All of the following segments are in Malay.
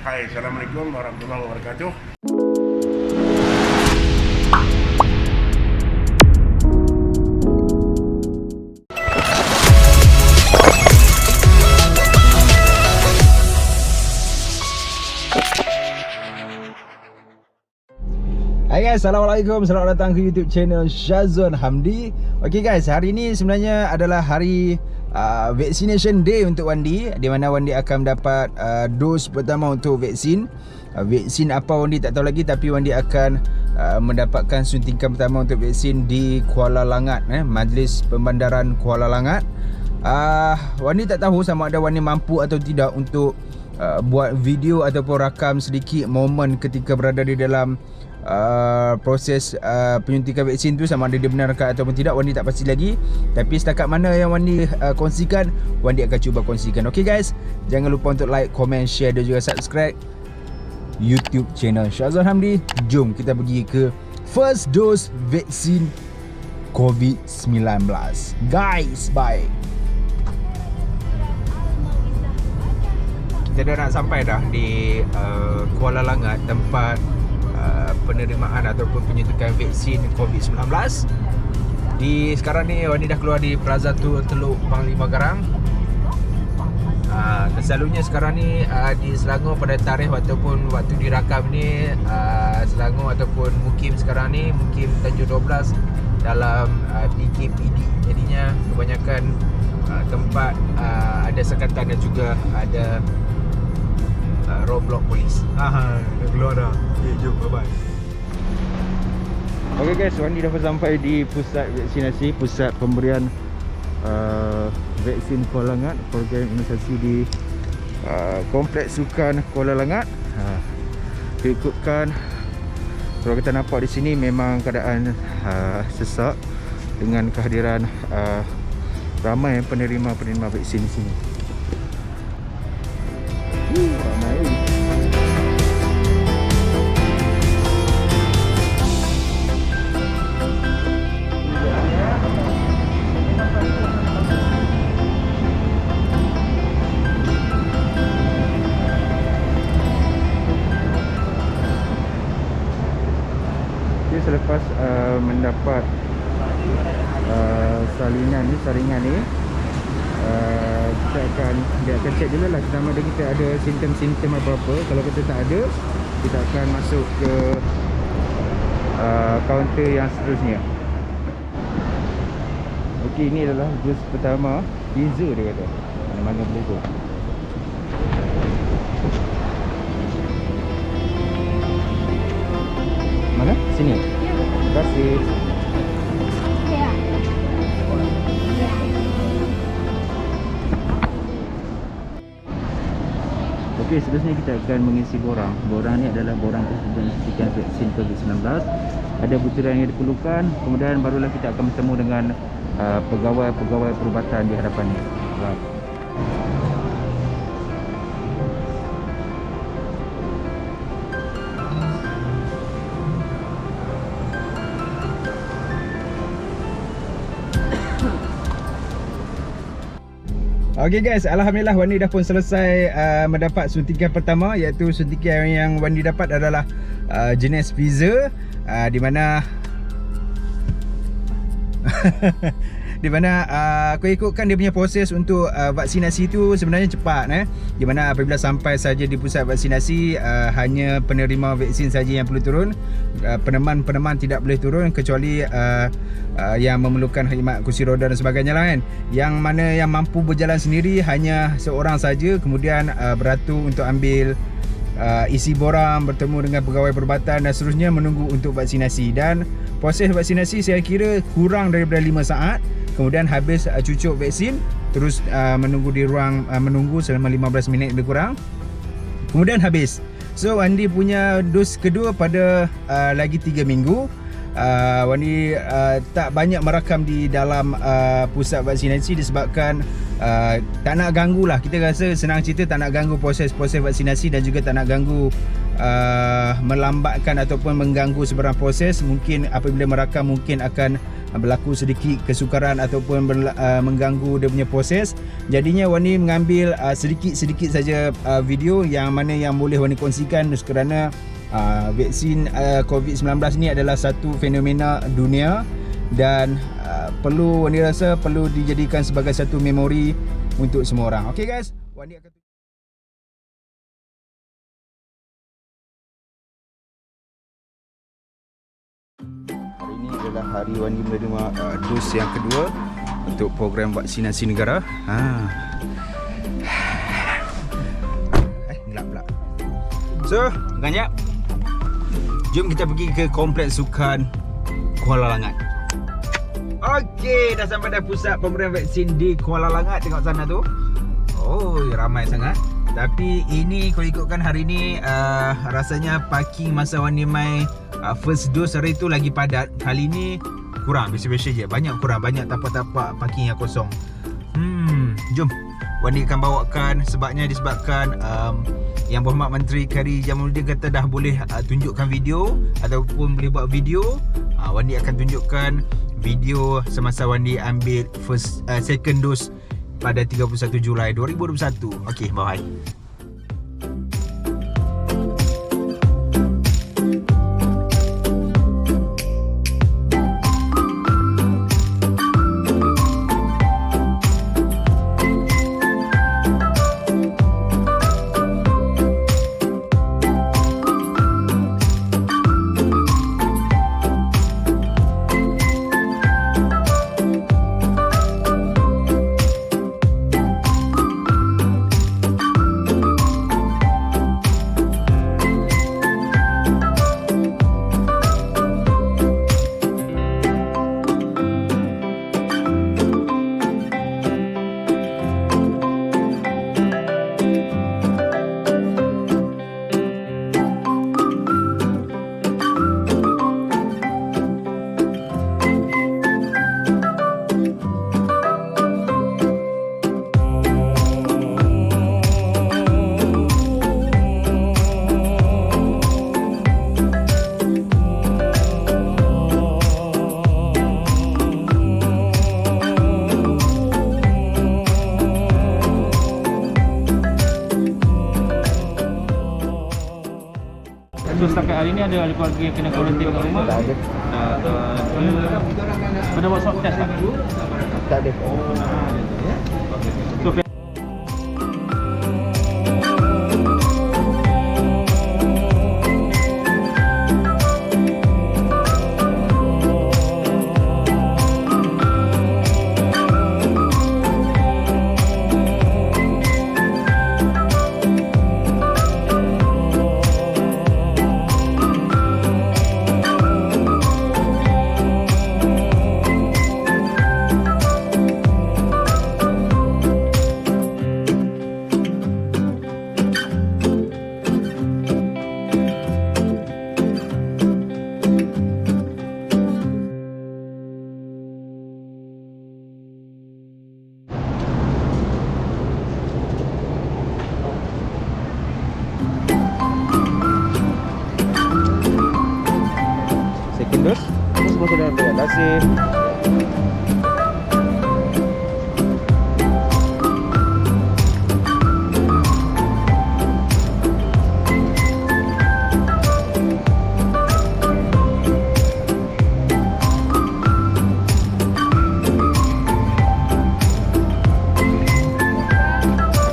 Hai, Assalamualaikum warahmatullahi wabarakatuh. Hai guys, Assalamualaikum. Selamat datang ke YouTube channel Shazwan Hamdi. Okay guys, hari ini sebenarnya adalah hari vaccination day untuk Wandi, di mana Wandi akan mendapat dos pertama untuk vaksin. Vaksin apa Wandi tak tahu lagi, tapi Wandi akan mendapatkan suntikan pertama untuk vaksin di Kuala Langat, Majlis Pembandaran Kuala Langat. Wandi tak tahu sama ada Wandi mampu atau tidak untuk buat video ataupun rakam sedikit momen ketika berada di dalam proses penyuntikan vaksin tu, sama ada dia benarkan ataupun tidak, Wandi tak pasti lagi. Tapi setakat mana yang Wandi kongsikan, Wandi akan cuba kongsikan. Okay guys, jangan lupa untuk like, comment, share dan juga subscribe YouTube channel Shazwan Hamdi. Jom kita pergi ke first dose vaksin COVID-19. Guys, bye. Kita dah nak sampai dah di Kuala Langat, tempat penerimaan ataupun penyuntikan vaksin COVID-19. Sekarang ni Wandi dah keluar di Plaza Teluk Panglima Garang. Selalunya sekarang ni di Selangor pada tarikh ataupun waktu dirakam ni, Selangor ataupun Mukim sekarang ni, Mukim Tanjung 12 dalam PKPD. Jadinya kebanyakan tempat ada sekatan dan juga ada roadblock polis. Dah keluar dah. Okay, jom, bye-bye. Okay guys, Wandi dah sampai di pusat vaksinasi, pusat pemberian vaksin Kuala Langat, program imunisasi di Kompleks Sukan Kuala Langat. Ikutkan, kalau kita nampak di sini memang keadaan sesak dengan kehadiran ramai penerima vaksin di sini. Ramai. Selepas mendapat saringan ni, dia akan cek dulu lah sama ada kita ada simptom-simptom apa-apa. Kalau kita tak ada, kita akan masuk ke kaunter yang seterusnya. Okey, ini adalah dos pertama. Pfizer dia kata. Mana-mana boleh go. Mana? Sini. Terima kasih. Okey, seterusnya kita akan mengisi borang. Borang ni adalah borang penyuntikan vaksin COVID-19. Ada butiran yang diperlukan, kemudian barulah kita akan bertemu dengan pegawai-pegawai perubatan di hadapan ni. Okay guys, Alhamdulillah Wandi dah pun selesai mendapat suntikan pertama, iaitu suntikan yang Wandi dapat adalah jenis Pfizer, di mana aku ikutkan dia punya proses untuk vaksinasi tu sebenarnya cepat, di mana apabila sampai saja di pusat vaksinasi, hanya penerima vaksin saja yang perlu turun. Peneman tidak boleh turun kecuali yang memerlukan khidmat kursi roda dan sebagainya lah kan. Yang mana yang mampu berjalan sendiri hanya seorang saja, kemudian beratur untuk ambil isi borang, bertemu dengan pegawai perubatan dan seterusnya, menunggu untuk vaksinasi. Dan proses vaksinasi saya kira kurang daripada 5 saat. Kemudian habis cucuk vaksin, terus menunggu di ruang menunggu selama 15 minit lebih kurang, kemudian habis. So Wandi punya dos kedua pada lagi 3 minggu. Wandi tak banyak merakam di dalam pusat vaksinasi disebabkan tak nak ganggu lah. Kita rasa senang cerita tak nak ganggu proses vaksinasi dan juga tak nak ganggu melambatkan ataupun mengganggu sebarang proses. Mungkin apabila merakam mungkin akan berlaku sedikit kesukaran ataupun mengganggu dia punya proses. Jadinya Wani mengambil sedikit-sedikit saja video yang mana yang boleh Wani kongsikan, kerana vaksin COVID-19 ni adalah satu fenomena dunia dan Wani rasa perlu dijadikan sebagai satu memori untuk semua orang. Okay guys, Wani akan hari ini adalah hari Wani menerima dos yang kedua untuk program vaksinasi negara. Gelap pula. So, ganyak. Jom kita pergi ke kompleks sukan Kuala Langat. Okey, dah sampai dah pusat pemberian vaksin di Kuala Langat. Tengok sana tu. Oh, ramai sangat. Tapi ini kalau ikutkan hari ni rasanya parking masa Wani mai first dose hari tu lagi padat. Kali ni kurang, biasa-biasa je. Banyak tapak-tapak parking yang kosong. Jom Wani akan bawakan disebabkan Yang Berhormat Menteri Khairy Jamaluddin kata dah boleh tunjukkan video ataupun boleh buat video. Wani akan tunjukkan video semasa Wani ambil second dose pada 31 Julai 2021. Okey, bye. So setakat hari ni ada keluarga yang kena kuarantin kat rumah? Tak ada. Pernah buat swab test tak? Tak ada. So Terus semua sudah beradaptasi.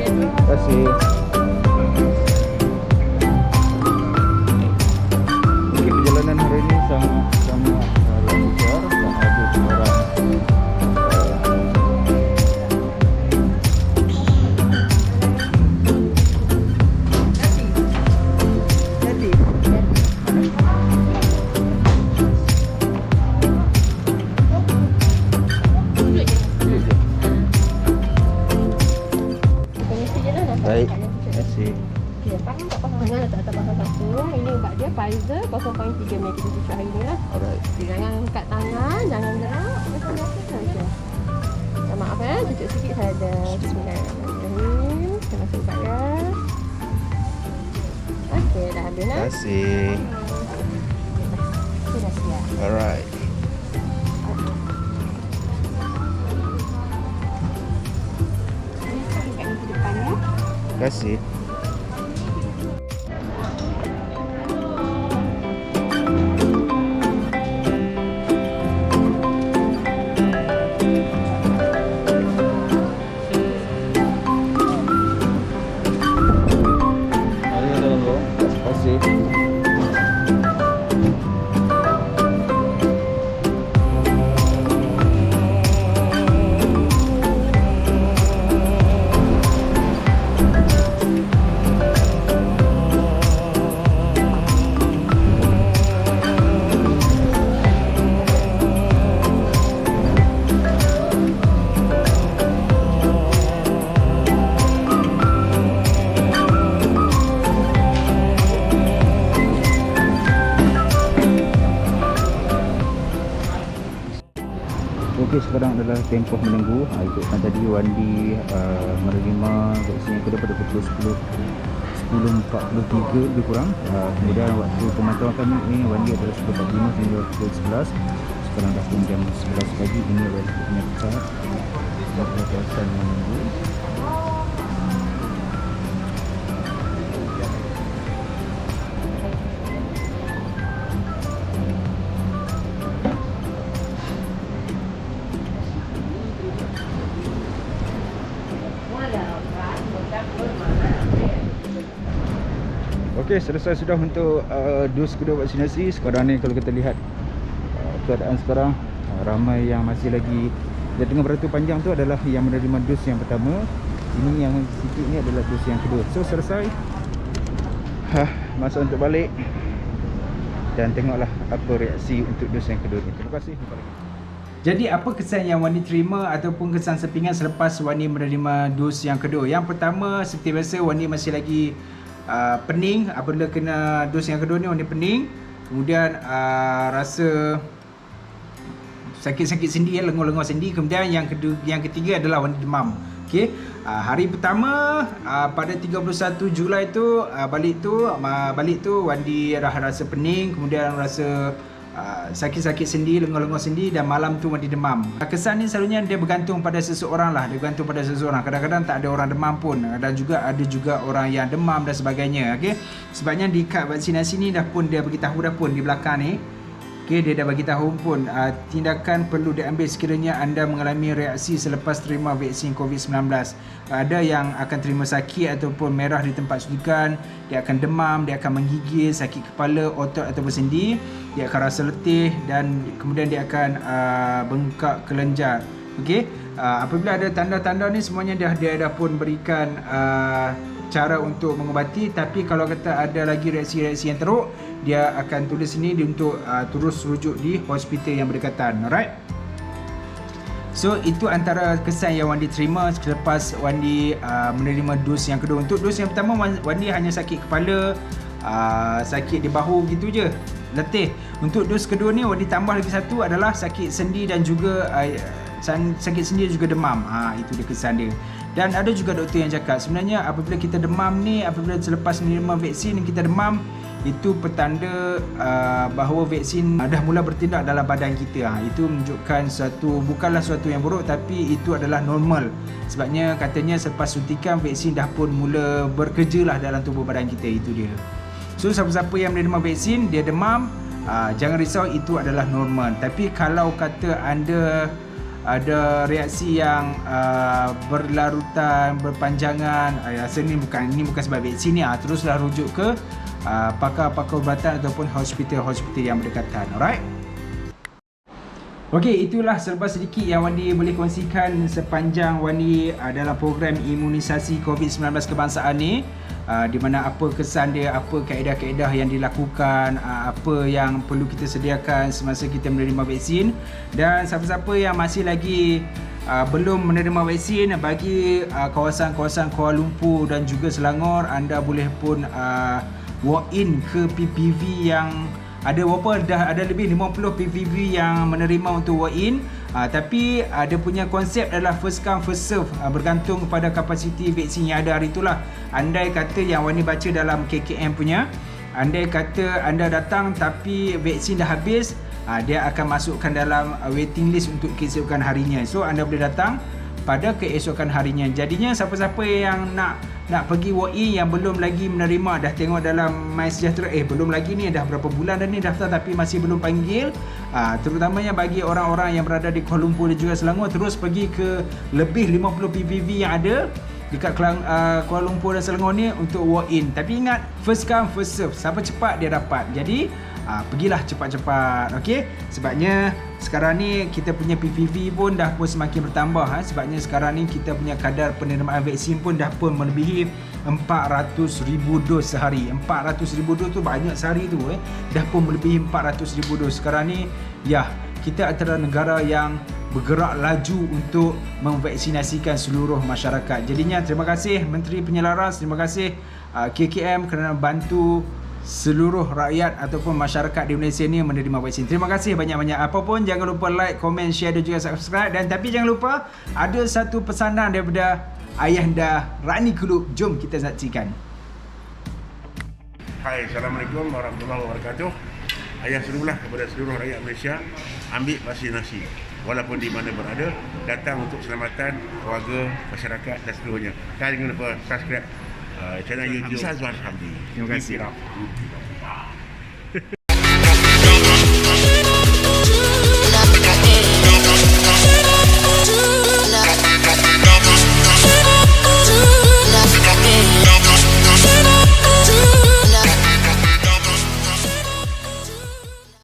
Terima kasih. Perjalanan hari ini sangat lancar, tak ada orang. Baik, terima kasih. Jangan letak atas pasal satu. Ini ubat dia Pfizer 0.3 mg kita cucuk hari ni lah. Alright. Jangan kat tangan, jangan gerak. Macam biasa saja. Minta maaf cucuk sikit saja. Bismillahirrahmanirrahim. Kita masuk ubat ya. Okey, dah habis Terima lah. kasih. Kita dah siap. Alright. Terima kasih. Terima kasih. Okey, sekarang adalah tempoh menunggu. Ikutkan tadi Wandi menerima vaksin yang kedua pada pukul 10.43 lebih kurang. Kemudian waktu pemantauan kami ini Wandi adalah 10.45 hingga pukul 11. Sekarang dah pun jam 11 pagi. Ini adalah punya pesawat dalam kawasan menunggu. Okey, selesai sudah untuk dos kedua vaksinasi. Sekarang ni kalau kita lihat keadaan sekarang, ramai yang masih lagi di tengah beratur panjang tu adalah yang menerima dos yang pertama. Ini yang sikit ni adalah dos yang kedua. So selesai. Masa untuk balik dan tengoklah apa reaksi untuk dos yang kedua ni. Terima kasih. Jadi apa kesan yang Wandi terima ataupun kesan sepingan selepas Wandi menerima dos yang kedua? Yang pertama, seperti biasa Wandi masih lagi pening. Apabila kena dos yang kedua ni Wandi pening. Kemudian rasa sakit-sakit sendi, lengur-lengur sendi. Kemudian yang ketiga adalah Wandi demam. Okey. Hari pertama pada 31 Julai tu balik tu Wandi rasa pening, kemudian rasa sakit-sakit sendi, lengur-lengur sendi, dan malam tu Wandi demam. Kesan ni selalunya dia bergantung pada seseorang lah. Dia bergantung pada seseorang. Kadang-kadang tak ada orang demam pun, dan juga ada juga orang yang demam dan sebagainya. Okey. Sebabnya di kad vaksinasi ni dah pun dia beritahu dah pun di belakang ni. Okey, dia dah bagi tahu pun tindakan perlu diambil sekiranya anda mengalami reaksi selepas terima vaksin COVID-19. Ada yang akan terima sakit ataupun merah di tempat suntikan, dia akan demam, dia akan menggigil, sakit kepala, otot ataupun sendi, dia akan rasa letih dan kemudian dia akan bengkak kelenjar. Okey, apabila ada tanda-tanda ni semuanya dia dah pun berikan cara untuk mengubati. Tapi kalau kata ada lagi reaksi-reaksi yang teruk, dia akan tulis sini untuk terus rujuk di hospital yang berdekatan. Alright. So itu antara kesan yang Wandi terima selepas Wandi menerima dos yang kedua. Untuk dos yang pertama Wandi hanya sakit kepala, sakit di bahu gitu je, letih. Untuk dos kedua ni Wandi tambah lagi satu adalah sakit sendi dan juga sakit sendi juga demam. Itu dia kesan dia. Dan ada juga doktor yang cakap sebenarnya apabila kita demam ni, apabila selepas menerima vaksin kita demam, itu petanda bahawa vaksin dah mula bertindak dalam badan kita. Itu menunjukkan bukanlah suatu yang buruk, tapi itu adalah normal. Sebabnya katanya selepas suntikan vaksin dah pun mula bekerja lah dalam tubuh badan kita. Itu dia. So siapa-siapa yang menerima vaksin dia demam, jangan risau, itu adalah normal. Tapi kalau kata anda ada reaksi yang berlarutan, berpanjangan, rasa ini bukan sebab vaksin ni, teruslah rujuk ke pakar-pakar ubatan ataupun hospital-hospital yang berdekatan. Alright. Okey, itulah serba sedikit yang Wandi boleh kongsikan sepanjang Wandi dalam program imunisasi COVID-19 kebangsaan ni. Di mana apa kesan dia, apa kaedah-kaedah yang dilakukan, apa yang perlu kita sediakan semasa kita menerima vaksin. Dan siapa-siapa yang masih lagi belum menerima vaksin, bagi kawasan-kawasan Kuala Lumpur dan juga Selangor, anda boleh pun walk in ke PPV yang ada berapa, dah ada lebih 50 PPV yang menerima untuk walk in. Tapi ada punya konsep adalah first come first serve, bergantung kepada kapasiti vaksin yang ada hari itulah. Andai kata yang Wani baca dalam KKM punya, andai kata anda datang tapi vaksin dah habis, dia akan masukkan dalam waiting list untuk keesokan harinya. So anda boleh datang pada keesokan harinya. Jadinya siapa-siapa yang nak pergi walk-in yang belum lagi menerima, dah tengok dalam MySejahtera, belum lagi ni, dah berapa bulan dah ni daftar tapi masih belum panggil, terutamanya bagi orang-orang yang berada di Kuala Lumpur dan juga Selangor, terus pergi ke lebih 50 PVV yang ada dekat Kuala Lumpur dan Selangor ni untuk walk-in. Tapi ingat, first come first serve, siapa cepat dia dapat. Jadi pergilah cepat-cepat, okey? Sebabnya sekarang ni kita punya PVV pun dah pun semakin bertambah, sebabnya sekarang ni kita punya kadar penerimaan vaksin pun dah pun melebihi 400,000 dos sehari. 400,000 dos tu banyak sehari tu, dah pun melebihi 400,000 dos. Sekarang ni kita antara negara yang bergerak laju untuk memvaksinasikan seluruh masyarakat. Jadinya terima kasih Menteri Penyelaras, terima kasih KKM kerana bantu seluruh rakyat ataupun masyarakat di Malaysia ni menerima vaksin. Terima kasih banyak-banyak. Apa pun jangan lupa like, komen, share dan juga subscribe. Dan tapi jangan lupa ada satu pesanan daripada Ayahanda Rani Kulub. Jom kita saksikan. Hai, Assalamualaikum warahmatullahi wabarakatuh. Ayah serulah kepada seluruh rakyat Malaysia, ambil vaksinasi. Walaupun di mana berada, datang untuk keselamatan keluarga, masyarakat dan seluruhnya. Dan jangan lupa subscribe channel YouTube Azwar Hamdi. Terima kasih.